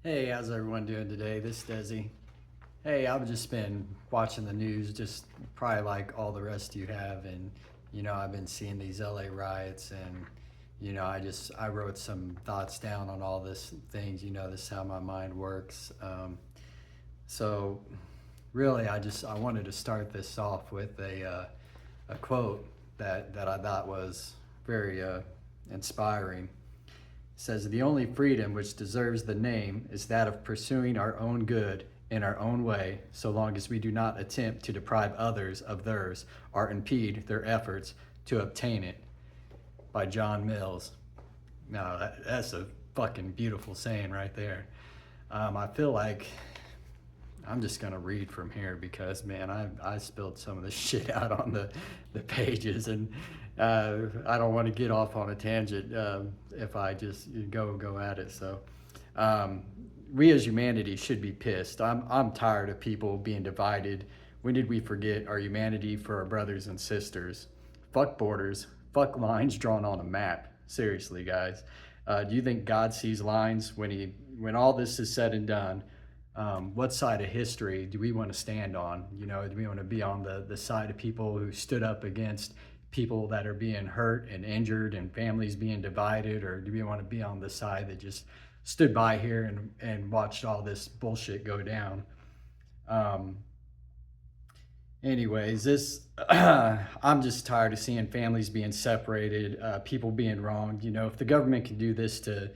Hey, how's everyone doing today? This is Desi. Hey, I've just been watching the news, just probably like all the rest of you have, and I've been seeing these LA riots, and I wrote some thoughts down on all this things. This is how my mind works. So, really, I wanted to start this off with a quote that I thought was very inspiring. Says the only freedom which deserves the name is that of pursuing our own good in our own way, so long as we do not attempt to deprive others of theirs or impede their efforts to obtain it. By John Mills. No, that's a fucking beautiful saying right there. I feel like I'm just gonna read from here because man, I spilled some of this shit out on the pages, and I don't want to get off on a tangent if I just go at it. So um, we as humanity should be pissed. I'm tired of people being divided. When did we forget our humanity for our brothers and sisters? Fuck borders. Fuck lines drawn on a map. Seriously, guys. Do you think God sees lines when all this is said and done? What side of history do we want to stand on? Do we want to be on the side of people who stood up against people that are being hurt and injured and families being divided, or do we want to be on the side that just stood by here and watched all this bullshit go down? Um, Anyways, this I'm just tired of seeing families being separated, people being wronged. If the government can do this to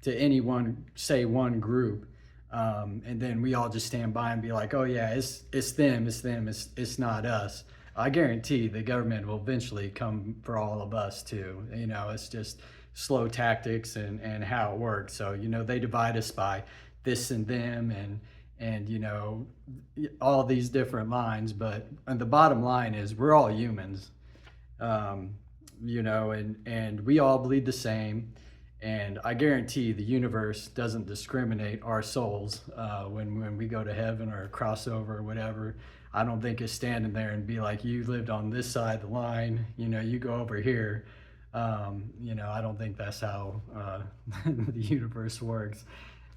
any one, say one group, and then we all just stand by and be like, oh yeah, it's them, it's not us. I guarantee the government will eventually come for all of us too. It's just slow tactics and how it works. So they divide us by this and them, and all these different lines, but and the bottom line is we're all humans. um, and we all bleed the same. And I guarantee the universe doesn't discriminate our souls when we go to heaven or crossover or whatever. I don't think it's standing there and be like, you lived on this side of the line, you go over here. I don't think that's how the universe works.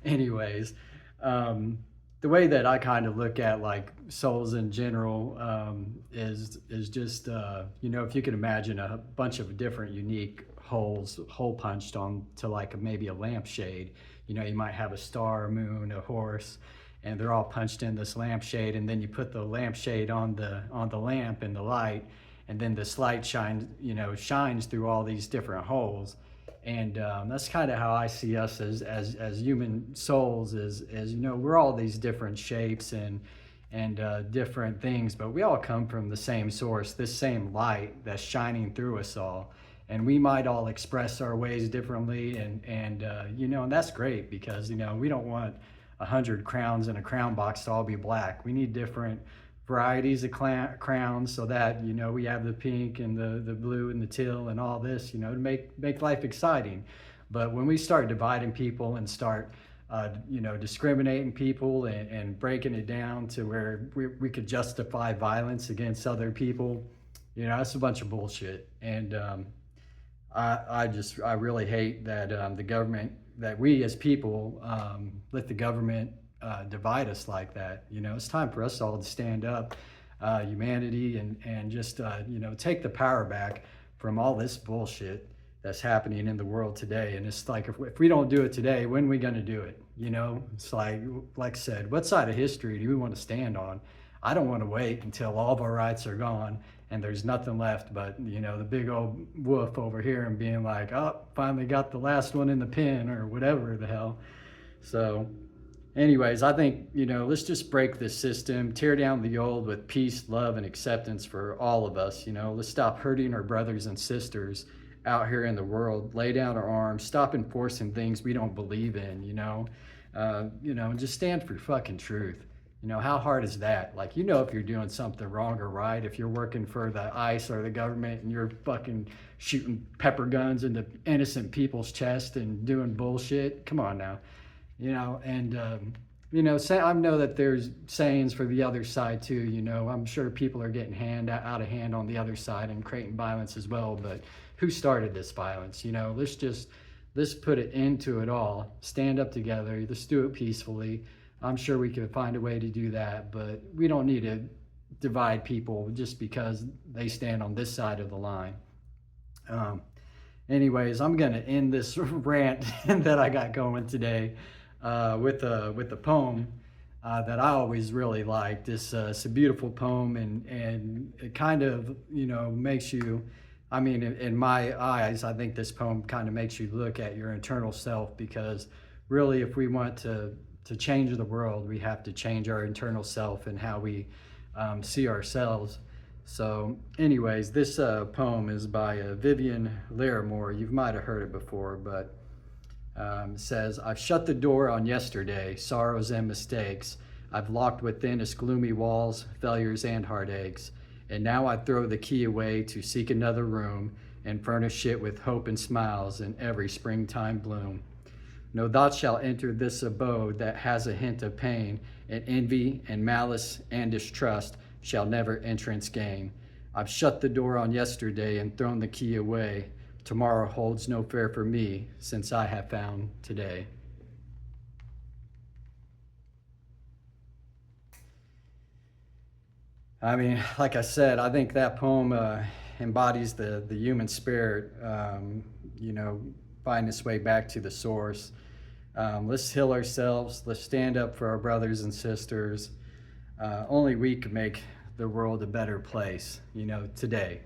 Anyways, um, the way that I kind of look at like souls in general is just if you can imagine a bunch of different unique holes hole punched on to like maybe a lampshade. You might have a star, a moon, a horse, and they're all punched in this lampshade, and then you put the lampshade on the lamp and the light, and then this light shines through all these different holes. And that's kind of how I see us as human souls. As we're all these different shapes and different things, but we all come from the same source, this same light that's shining through us all. And we might all express our ways differently, and that's great because we don't want 100 crowns in a crown box to all be black. We need different varieties of crowns so that we have the pink and the blue and the teal and all this to make life exciting. But when we start dividing people and start discriminating people and breaking it down to where we could justify violence against other people, that's a bunch of bullshit. And I really hate that the government, that we as people let the government divide us like that. It's time for us all to stand up, humanity, and just take the power back from all this bullshit that's happening in the world today. And it's like if we don't do it today, when are we going to do it? It's like I said, what side of history do we want to stand on? I don't want to wait until all of our rights are gone and there's nothing left but the big old wolf over here and being like, oh, finally got the last one in the pen or whatever the hell. So anyways, I think let's just break this system, tear down the old with peace, love, and acceptance for all of us. Let's stop hurting our brothers and sisters out here in the world, lay down our arms, stop enforcing things we don't believe in. And just stand for fucking truth. How hard is that? Like, if you're doing something wrong or right, if you're working for the ICE or the government and you're fucking shooting pepper guns into innocent people's chest and doing bullshit, come on now. And say, I know that there's sayings for the other side too. I'm sure people are getting out of hand on the other side and creating violence as well. But who started this violence? Let's put an end to it all. Stand up together. Let's do it peacefully. I'm sure we could find a way to do that, but we don't need to divide people just because they stand on this side of the line. Um, Anyways, I'm gonna end this rant that I got going today with a poem that I always really liked. It's a beautiful poem, and it kind of makes you. I mean, in my eyes, I think this poem kind of makes you look at your internal self, because really, if we want to change the world, we have to change our internal self and how we see ourselves. So anyways, this poem is by Vivian Larimore. You might have heard it before, but it says, I've shut the door on yesterday, sorrows and mistakes. I've locked within its gloomy walls, failures and heartaches. And now I throw the key away to seek another room and furnish it with hope and smiles in every springtime bloom. No thought shall enter this abode that has a hint of pain, and envy and malice and distrust shall never entrance gain. I've shut the door on yesterday and thrown the key away. Tomorrow holds no fear for me, since I have found today. I mean, like I said, I think that poem embodies the human spirit, find its way back to the source. Let's heal ourselves. Let's stand up for our brothers and sisters. Only we can make the world a better place, today,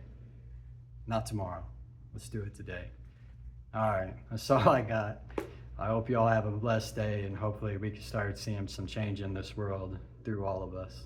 not tomorrow. Let's do it today. All right, that's all I got. I hope you all have a blessed day, and hopefully we can start seeing some change in this world through all of us.